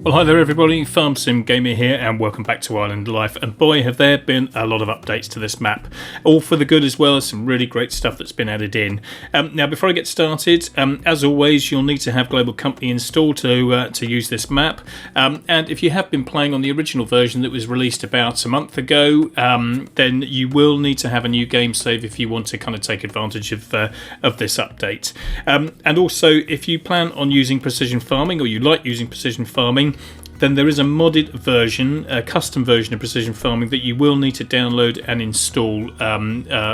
Well, hi there everybody, FarmsimGamer here and welcome back to Island Life, and boy have there been a lot of updates to this map, all for the good as well as some really great stuff that's been added in. Now before I get started, as always you'll need to have Global Company installed to use this map, and if you have been playing on the original version that was released about a month ago, then you will need to have a new game save if you want to kind of take advantage of this update. And also if you plan on using precision farming, or you like using precision farming, then there is a modded version, a custom version of precision farming that you will need to download and install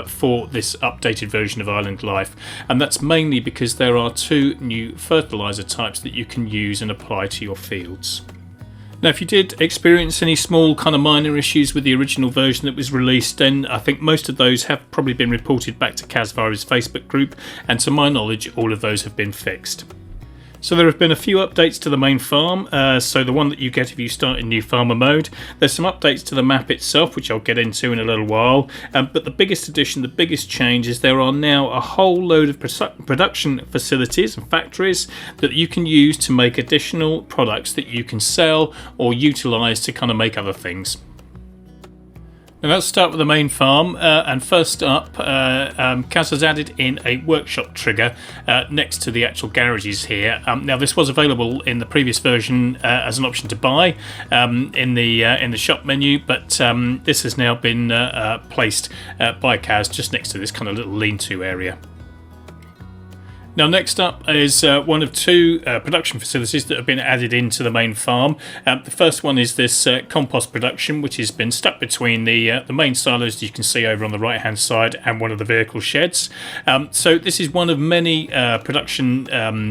for this updated version of Island Life, and that's mainly because there are two new fertilizer types that you can use and apply to your fields. Now if you did experience any small kind of minor issues with the original version that was released, then I think most of those have probably been reported back to Cazz via his Facebook group, and to my knowledge all of those have been fixed. So there have been a few updates to the main farm, so the one that you get if you start in new farmer mode. There's some updates to the map itself, which I'll get into in a little while, but the biggest addition, the biggest change is there are now a whole load of production facilities and factories that you can use to make additional products that you can sell or utilise to kind of make other things. Now let's start with the main farm, and first up, Cazz has added in a workshop trigger next to the actual garages here. Now this was available in the previous version as an option to buy in the shop menu, but this has now been placed by Cazz just next to this kind of little lean-to area. Now next up is one of two production facilities that have been added into the main farm. The first one is this Compost Production, which has been stuck between the main silos that you can see over on the right hand side and one of the vehicle sheds. So this is one of many production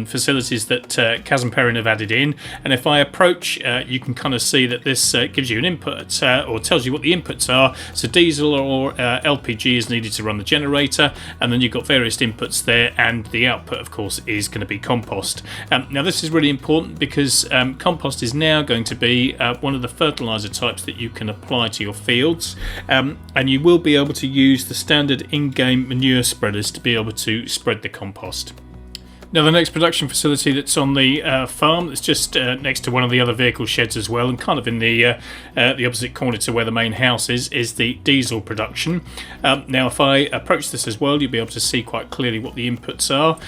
facilities that Cazz and Perrin have added in, and if I approach you can kind of see that this gives you an input or tells you what the inputs are. So diesel or LPG is needed to run the generator, and then you've got various inputs there, and the output of course is going to be compost. Now this is really important because compost is now going to be one of the fertilizer types that you can apply to your fields, and you will be able to use the standard in-game manure spreaders to be able to spread the compost. Now the next production facility that's on the farm, that's just next to one of the other vehicle sheds as well, and kind of in the opposite corner to where the main house is the diesel production. Now if I approach this as well, you'll be able to see quite clearly what the inputs are.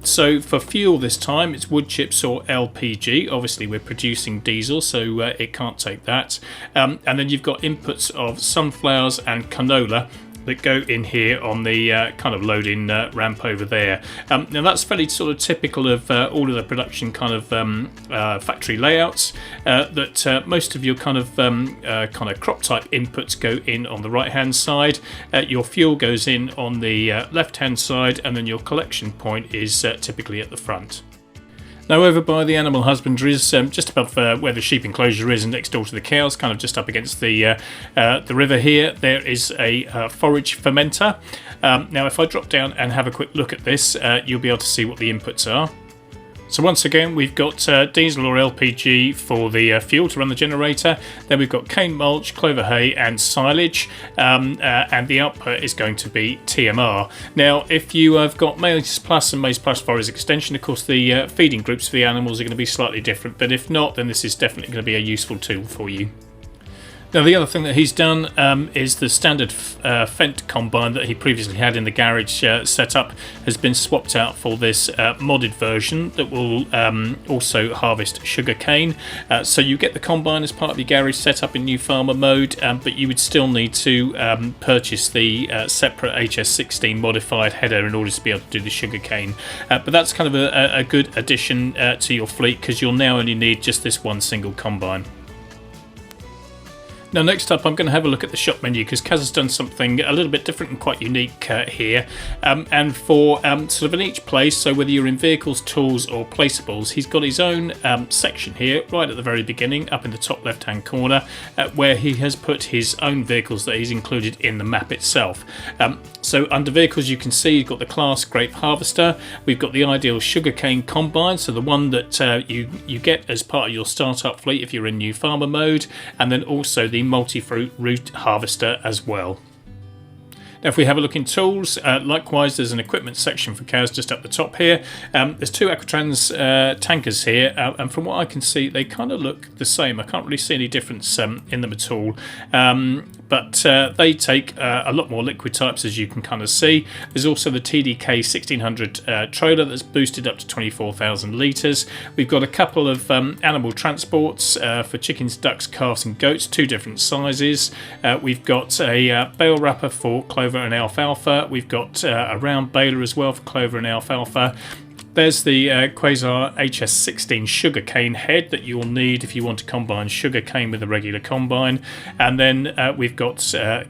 So for fuel this time it's wood chips or LPG. Obviously we're producing diesel, so it can't take that. And then you've got inputs of sunflowers and canola that go in here on the kind of loading ramp over there. Now that's fairly sort of typical of all of the production kind of factory layouts, that most of your kind of crop type inputs go in on the right hand side, your fuel goes in on the left hand side, and then your collection point is typically at the front. Now over by the animal husbandries, just above where the sheep enclosure is and next door to the cows, kind of just up against the river here, there is a Forage Fermenter. Now if I drop down and have a quick look at this, you'll be able to see what the inputs are. So once again we've got diesel or LPG for the fuel to run the generator, then we've got cane mulch, clover hay and silage, and the output is going to be TMR. Now if you have got Maize Plus and Maize Plus Forage Extension, of course the feeding groups for the animals are going to be slightly different, but if not, then this is definitely going to be a useful tool for you. Now the other thing that he's done is the standard Fent Combine that he previously had in the garage setup has been swapped out for this modded version that will also harvest sugar cane. So you get the combine as part of your garage setup in new farmer mode, but you would still need to purchase the separate HS16 modified header in order to be able to do the sugar cane. But that's kind of a good addition to your fleet, because you'll now only need just this one single combine. Now next up I'm going to have a look at the shop menu, because Cazz has done something a little bit different and quite unique here, and for sort of in each place, so whether you're in vehicles, tools or placeables, he's got his own section here right at the very beginning up in the top left hand corner, where he has put his own vehicles that he's included in the map itself. So under vehicles you can see you've got the class grape harvester, we've got the ideal sugarcane combine, so the one that you get as part of your startup fleet if you're in new farmer mode, and then also the multi-fruit root harvester as well. Now if we have a look in tools, likewise there's an equipment section for Cazz just up the top here. There's two Aquatrans tankers here, and from what I can see they kind of look the same. I can't really see any difference in them at all, but they take a lot more liquid types, as you can kind of see. There's also the TDK 1600 trailer that's boosted up to 24,000 litres. We've got a couple of animal transports for chickens, ducks, calves and goats, two different sizes. We've got a bale wrapper for clover and alfalfa. We've got a round baler as well for clover and alfalfa. There's the Quasar HS16 sugarcane head that you'll need if you want to combine sugarcane with a regular combine. And then we've got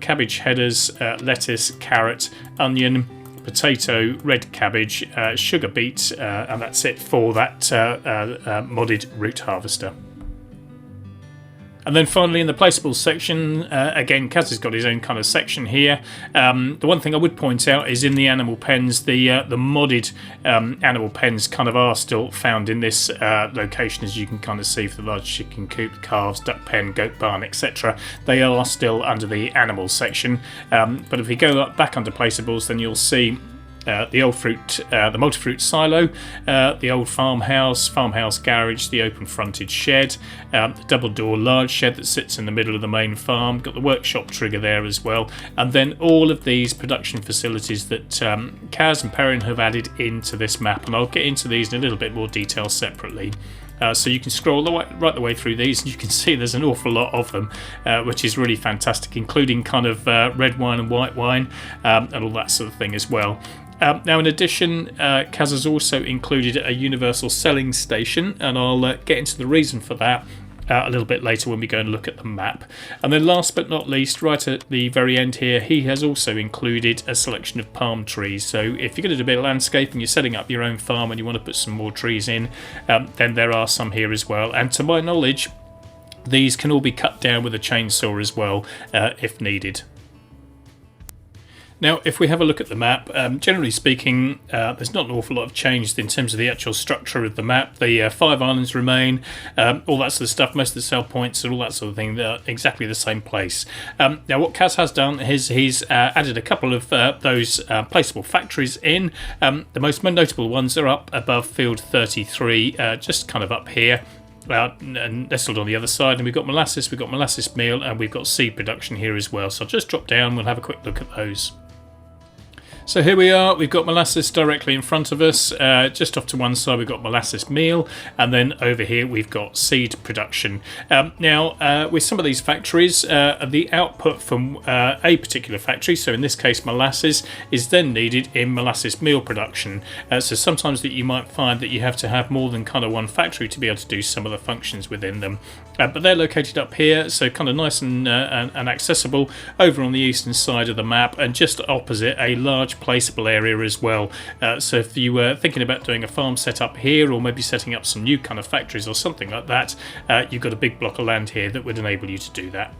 cabbage headers, lettuce, carrot, onion, potato, red cabbage, sugar beet, and that's it for that modded root harvester. And then finally in the Placeables section, again Cazz has got his own kind of section here. The one thing I would point out is in the animal pens, the modded animal pens kind of are still found in this location, as you can kind of see for the large chicken coop, calves, duck pen, goat barn, etc. They are still under the animal section, but if we go back under Placeables, then you'll see the old fruit, the multi-fruit silo, the old farmhouse garage, the open fronted shed, the double door large shed that sits in the middle of the main farm, got the workshop trigger there as well, and then all of these production facilities that Cazz and Perrin have added into this map, and I'll get into these in a little bit more detail separately. So you can scroll right the way through these, and you can see there's an awful lot of them, which is really fantastic, including kind of red wine and white wine, and all that sort of thing as well. Now in addition, Cazz has also included a universal selling station, and I'll get into the reason for that a little bit later when we go and look at the map. And then last but not least, right at the very end here, he has also included a selection of palm trees. So if you're going to do a bit of landscaping, you're setting up your own farm and you want to put some more trees in, then there are some here as well. And to my knowledge, these can all be cut down with a chainsaw as well, if needed. Now, if we have a look at the map, generally speaking, there's not an awful lot of change in terms of the actual structure of the map. The 5 islands remain, all that sort of stuff, most of the sell points and all that sort of thing, they're exactly the same place. Now, what Cazz has done is he's added a couple of those placeable factories in. The most notable ones are up above field 33, just kind of up here. And nestled on the other side, and we've got Molasses Meal, and we've got seed production here as well. So I'll just drop down, we'll have a quick look at those. So here we are, we've got molasses directly in front of us. Just off to one side we've got Molasses Meal, and then over here we've got seed production. Now with some of these factories, the output from a particular factory, so in this case molasses, is then needed in Molasses Meal production. So sometimes that you might find that you have to have more than kind of one factory to be able to do some of the functions within them. But they're located up here, so kind of nice and accessible over on the eastern side of the map, and just opposite a large placeable area as well. So if you were thinking about doing a farm setup here, or maybe setting up some new kind of factories or something like that, you've got a big block of land here that would enable you to do that.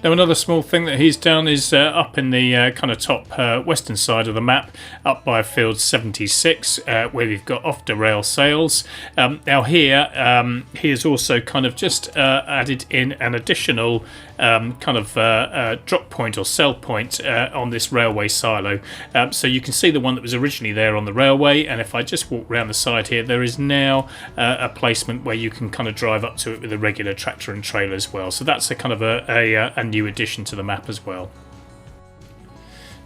Now another small thing that he's done is up in the kind of top western side of the map, up by field 76, where we've got off-the-rail sales. Now here, he has also kind of just added in an additional kind of drop point or sell point on this railway silo. So you can see the one that was originally there on the railway, and if I just walk around the side here, there is now a placement where you can kind of drive up to it with a regular tractor and trailer as well. So that's a kind of a new addition to the map as well.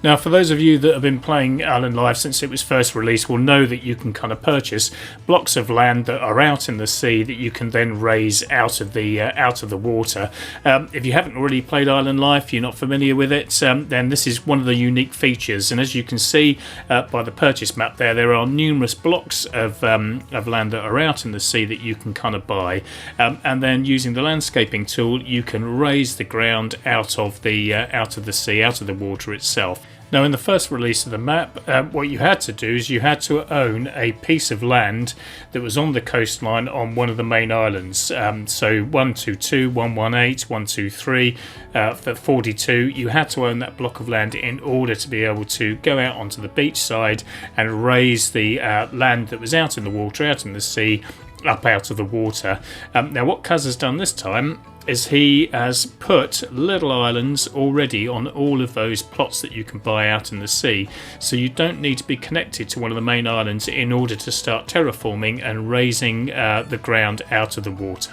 Now, for those of you that have been playing Island Life since it was first released will know that you can kind of purchase blocks of land that are out in the sea that you can then raise out of the water. If you haven't already played Island Life, you're not familiar with it, then this is one of the unique features. And as you can see by the purchase map there are numerous blocks of land that are out in the sea that you can kind of buy. And then using the landscaping tool, you can raise the ground out of the sea, out of the water itself. Now in the first release of the map, what you had to do is you had to own a piece of land that was on the coastline on one of the main islands. So 122, 118, 123, for 42, you had to own that block of land in order to be able to go out onto the beach side and raise the land that was out in the water, out in the sea, up out of the water. Now what Cazz has done this time is he has put little islands already on all of those plots that you can buy out in the sea, so you don't need to be connected to one of the main islands in order to start terraforming and raising the ground out of the water.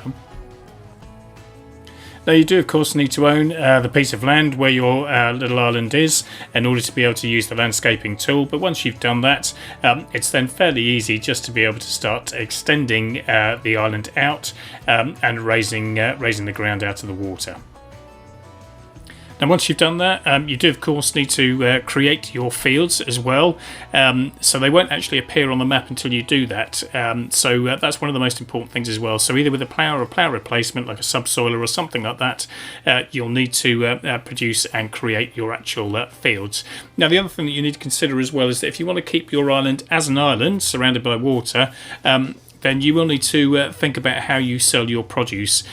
Now you do of course need to own the piece of land where your little island is in order to be able to use the landscaping tool, but once you've done that, it's then fairly easy just to be able to start extending the island out and raising the ground out of the water. And once you've done that, you do of course need to create your fields as well, so they won't actually appear on the map until you do that. So that's one of the most important things as well. So either with a plough or a plough replacement like a subsoiler or something like that, you'll need to produce and create your actual fields. Now the other thing that you need to consider as well is that if you want to keep your island as an island surrounded by water, then you will need to think about how you sell your produce,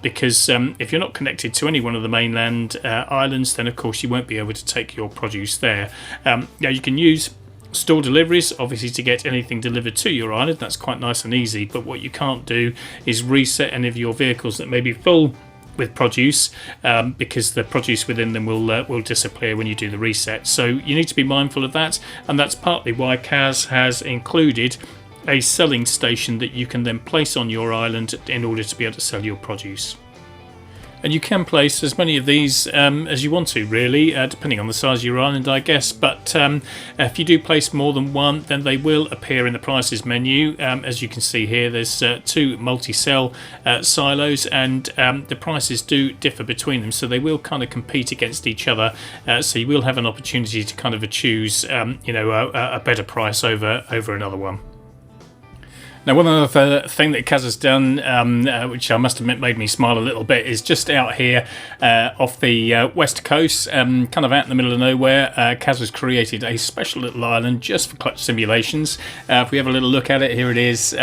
because if you're not connected to any one of the mainland islands, then of course you won't be able to take your produce there. Now you can use store deliveries obviously to get anything delivered to your island. That's quite nice and easy, but what you can't do is reset any of your vehicles that may be full with produce, because the produce within them will disappear when you do the reset. So you need to be mindful of that, and that's partly why Cazz has included a selling station that you can then place on your island in order to be able to sell your produce. And you can place as many of these as you want to, really, depending on the size of your island, I guess. But if you do place more than one, then they will appear in the prices menu. As you can see here, there's two multi-cell silos, and the prices do differ between them, so they will kind of compete against each other. So you will have an opportunity to kind of choose, a better price over another one. Now, one other thing that Cazz has done, which I must admit made me smile a little bit, is just out here off the west coast, kind of out in the middle of nowhere, Cazz has created a special little island just for clutch simulations. If we have a little look at it, here it is.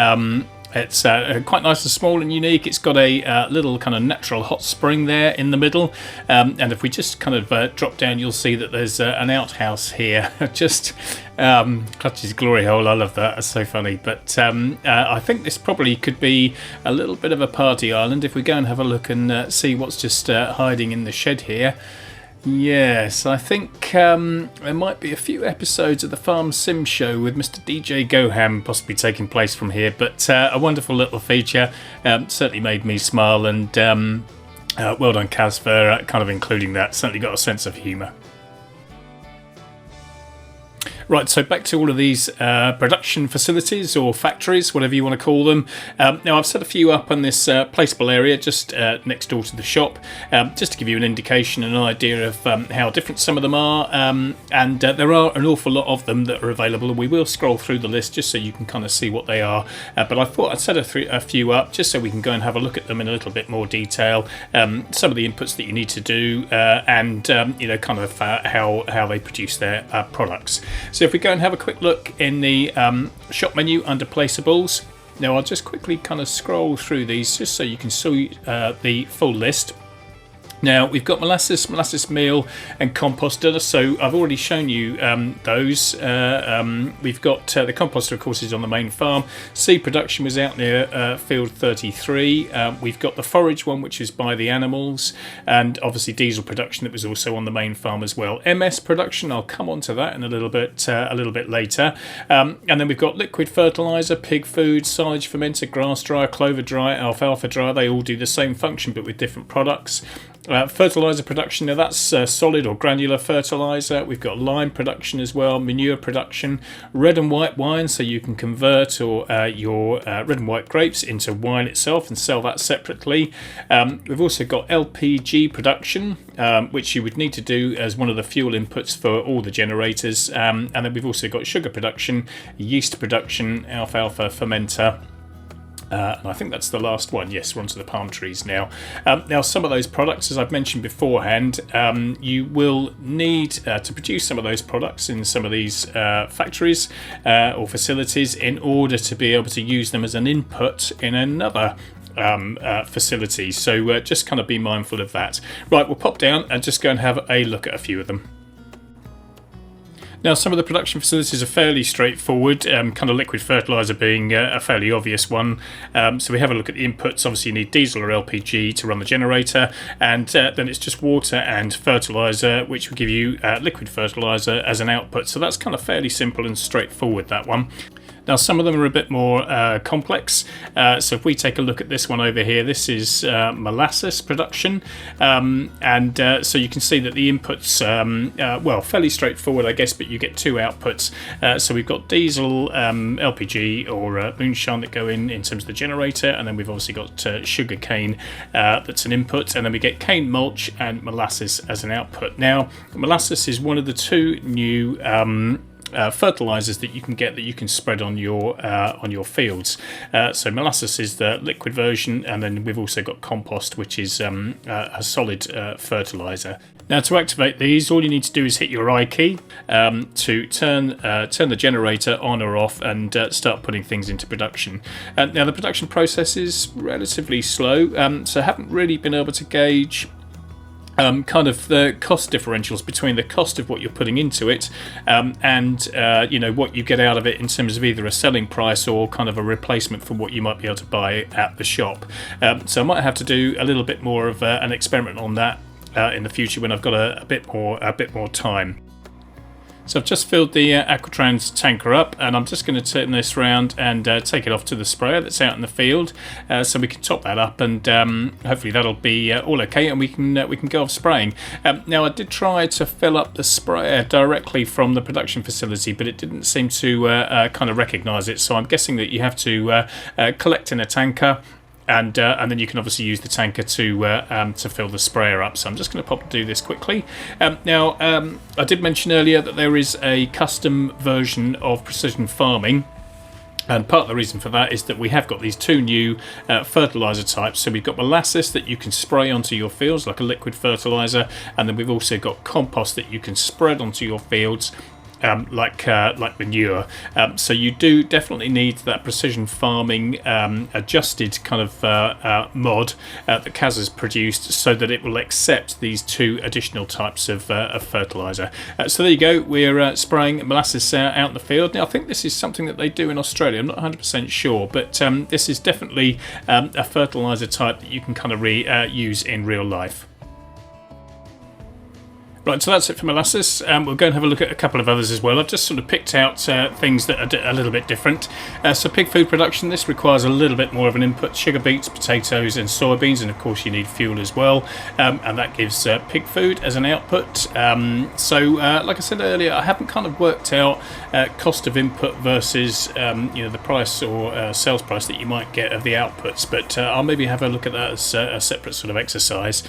It's quite nice and small and unique. It's got a little kind of natural hot spring there in the middle, and if we just kind of drop down, you'll see that there's an outhouse here. Just Clutch's glory hole. I love that. That's so funny. But I think this probably could be a little bit of a party island. If we go and have a look and see what's just hiding in the shed here. Yes, I think there might be a few episodes of the Farmsim show with Mr. DJ Goham possibly taking place from here, but a wonderful little feature. Certainly made me smile, and well done Cazz for kind of including that. Certainly got a sense of humour. Right, so back to all of these production facilities or factories, whatever you want to call them. Now, I've set a few up on this placeable area just next door to the shop, just to give you an indication and an idea of how different some of them are. And there are an awful lot of them that are available, and we will scroll through the list just so you can kind of see what they are. But I thought I'd set a few up just so we can go and have a look at them in a little bit more detail. Some of the inputs that you need to do, and kind of how they produce their products. So if we go and have a quick look in the shop menu under Placeables. Now I'll just quickly kind of scroll through these just so you can see the full list. Now we've got Molasses Meal and Composter, so I've already shown you those. We've got the Composter, of course, is on the main farm. Seed Production was out near Field 33. We've got the Forage one, which is by the animals, and obviously Diesel Production that was also on the main farm as well. MS Production, I'll come on to that in a little bit later. And then we've got Liquid Fertiliser, Pig Food, Silage Fermenter, Grass Dryer, Clover Dryer, Alfalfa Dryer. They all do the same function but with different products. Fertiliser production, now that's solid or granular fertiliser. We've got lime production as well, manure production, red and white wine, so you can convert your red and white grapes into wine itself and sell that separately. We've also got LPG production, which you would need to do as one of the fuel inputs for all the generators. And then we've also got sugar production, yeast production, alfalfa fermenter. And I think that's the last one. Yes, we're onto the palm trees now. Now, some of those products, as I've mentioned beforehand, you will need to produce some of those products in some of these factories or facilities in order to be able to use them as an input in another facility. So just kind of be mindful of that. Right, we'll pop down and just go and have a look at a few of them. Now, some of the production facilities are fairly straightforward, kind of liquid fertiliser being a fairly obvious one. So we have a look at the inputs. Obviously, you need diesel or LPG to run the generator, and then it's just water and fertiliser, which will give you liquid fertiliser as an output. So that's kind of fairly simple and straightforward, that one. Now, some of them are a bit more complex. So if we take a look at this one over here, this is Molasses Production. So you can see that the inputs, well, fairly straightforward, I guess, but you get two outputs. So we've got diesel, LPG or Moonshine that go in terms of the generator, and then we've obviously got sugar cane that's an input, and then we get cane mulch and molasses as an output. Now, molasses is one of the two new fertilizers that you can get that you can spread on your fields. So molasses is the liquid version, and then we've also got compost, which is a solid fertilizer. Now, to activate these, all you need to do is hit your I key to turn the generator on or off and start putting things into production. Now, the production process is relatively slow, so I haven't really been able to gauge kind of the cost differentials between the cost of what you're putting into it and you know, what you get out of it in terms of either a selling price or kind of a replacement for what you might be able to buy at the shop. So I might have to do a little bit more of an experiment on that in the future when I've got a bit more time. So I've just filled the Aquatrans tanker up, and I'm just going to turn this around and take it off to the sprayer that's out in the field, so we can top that up, and hopefully that'll be all okay, and we can go off spraying. Now, I did try to fill up the sprayer directly from the production facility, but it didn't seem to kind of recognise it. So I'm guessing that you have to collect in a tanker. And then you can obviously use the tanker to fill the sprayer up. So I'm just going to pop and do this quickly. Now, I did mention earlier that there is a custom version of precision farming. And part of the reason for that is that we have got these two new fertiliser types. So we've got molasses that you can spray onto your fields like a liquid fertiliser, and then we've also got compost that you can spread onto your fields like manure. So you do definitely need that precision farming adjusted kind of mod that Cazz has produced, so that it will accept these two additional types of fertiliser. So there you go, we're spraying molasses out in the field. Now, I think this is something that they do in Australia, I'm not 100% sure, but this is definitely a fertiliser type that you can kind of use in real life. Right, so that's it for molasses. We'll go and have a look at a couple of others as well. I've just sort of picked out things that are a little bit different. So pig food production, this requires a little bit more of an input. Sugar beets, potatoes and soybeans, and of course you need fuel as well. And that gives pig food as an output. Like I said earlier, I haven't kind of worked out cost of input versus you know, the price or sales price that you might get of the outputs, but I'll maybe have a look at that as a separate sort of exercise.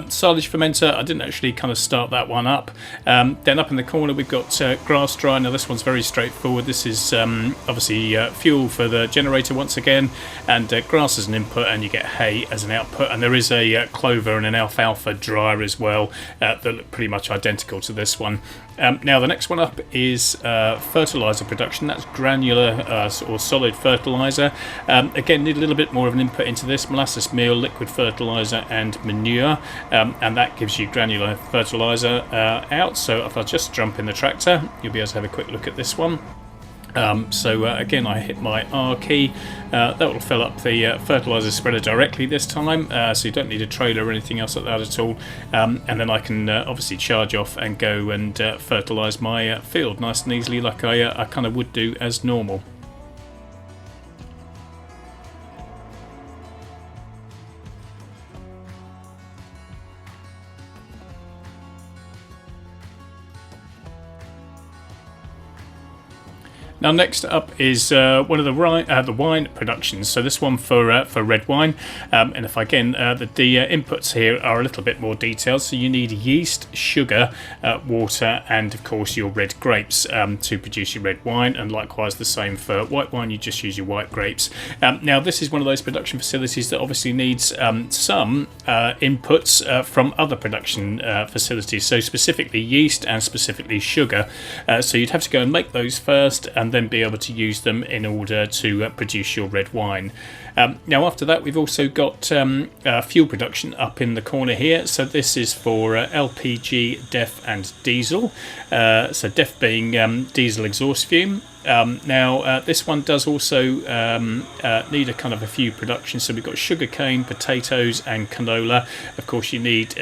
Silage fermenter, I didn't actually kind of start that one up. Then up in the corner we've got grass dry. Now this one's very straightforward. This is obviously fuel for the generator once again, and grass as an input, and you get hay as an output, and there is a clover and an alfalfa dryer as well that look pretty much identical to this one. Now the next one up is fertiliser production. That's granular or solid fertiliser. Again, need a little bit more of an input into this. Molasses meal, liquid fertiliser and manure, and that gives you granular fertiliser out. So if I just jump in the tractor, you'll be able to have a quick look at this one. Again, I hit my R key. That will fill up the fertiliser spreader directly this time, so you don't need a trailer or anything else like that at all. And then I can obviously charge off and go and fertilise my field nice and easily, like I kind of would do as normal. Now, next up is one of the wine productions. So this one for red wine, and if again the inputs here are a little bit more detailed. So you need yeast, sugar, water, and of course your red grapes to produce your red wine. And likewise the same for white wine. You just use your white grapes. Now this is one of those production facilities that obviously needs some inputs from other production facilities. So specifically yeast and specifically sugar. So you'd have to go and make those first, and then be able to use them in order to produce your red wine. Now after that we've also got fuel production up in the corner here. So this is for LPG, DEF and diesel. So DEF DEF being diesel exhaust fume. Now this one does also need a kind of a few productions. So we've got sugarcane, potatoes, and canola. Of course, you need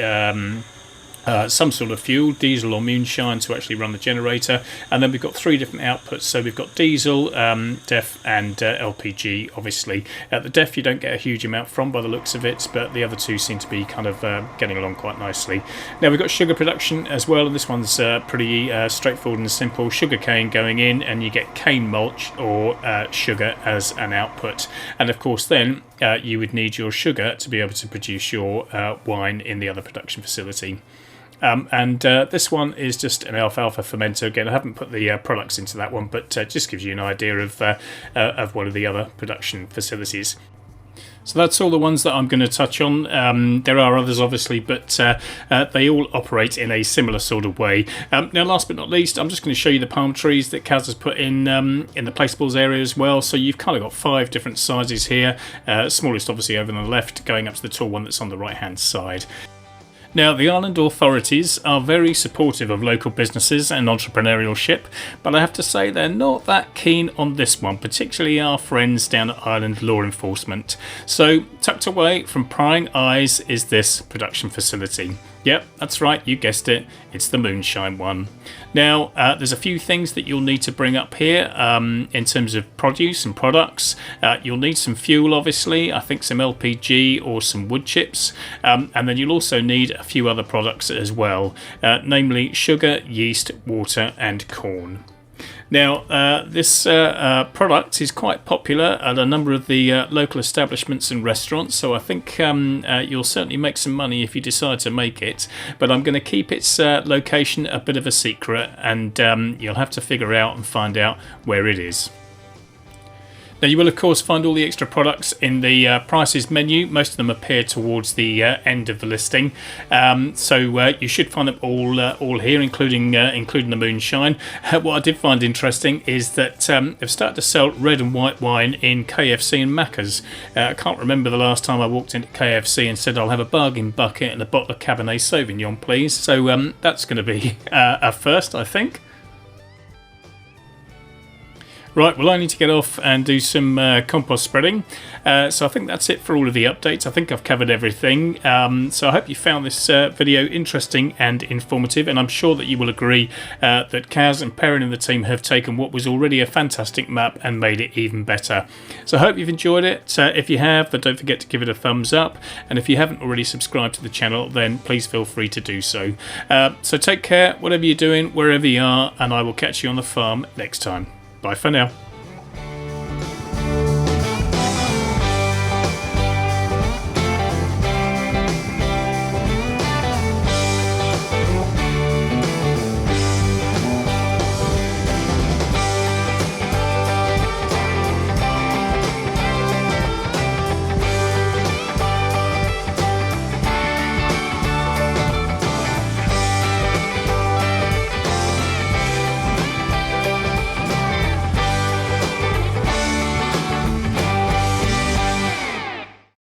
some sort of fuel, diesel or moonshine, to actually run the generator. And then we've got 3 different outputs. So we've got diesel, DEF, and LPG, obviously. The DEF you don't get a huge amount from by the looks of it, but the other 2 seem to be kind of getting along quite nicely. Now we've got sugar production as well, and this one's pretty straightforward and simple. Sugarcane going in, and you get cane mulch or sugar as an output. And of course then you would need your sugar to be able to produce your wine in the other production facility. This one is just an alfalfa fermenter. Again, I haven't put the products into that one, but just gives you an idea of one of the other production facilities. So that's all the ones that I'm going to touch on. There are others, obviously, but they all operate in a similar sort of way. Now, last but not least, I'm just going to show you the palm trees that Cazz has put in the Placeables area as well. So you've kind of got 5 different sizes here. Smallest, obviously, over on the left, going up to the tall one that's on the right-hand side. Now, the island authorities are very supportive of local businesses and entrepreneurship, but I have to say they're not that keen on this one, particularly our friends down at Island Law Enforcement. So, tucked away from prying eyes is this production facility. Yep, that's right, you guessed it, it's the Moonshine one. Now, there's a few things that you'll need to bring up here in terms of produce and products. You'll need some fuel, obviously, I think some LPG or some wood chips, and then you'll also need a few other products as well, namely sugar, yeast, water and corn. Now, this product is quite popular at a number of the local establishments and restaurants, so I think you'll certainly make some money if you decide to make it, but I'm going to keep its location a bit of a secret, and you'll have to figure out and find out where it is. Now, you will of course find all the extra products in the prices menu. Most of them appear towards the end of the listing, so you should find them all here, including the moonshine. What I did find interesting is that they've started to sell red and white wine in KFC and Macca's. I can't remember the last time I walked into KFC and said I'll have a bargain bucket and a bottle of Cabernet Sauvignon, please. So that's going to be a first, I think. Right, well, I need to get off and do some compost spreading. So I think that's it for all of the updates. I think I've covered everything. So I hope you found this video interesting and informative, and I'm sure that you will agree that Cazz and Perrin and the team have taken what was already a fantastic map and made it even better. So I hope you've enjoyed it. If you have, then don't forget to give it a thumbs up. And if you haven't already subscribed to the channel, then please feel free to do so. So take care, whatever you're doing, wherever you are, and I will catch you on the farm next time. Bye for now.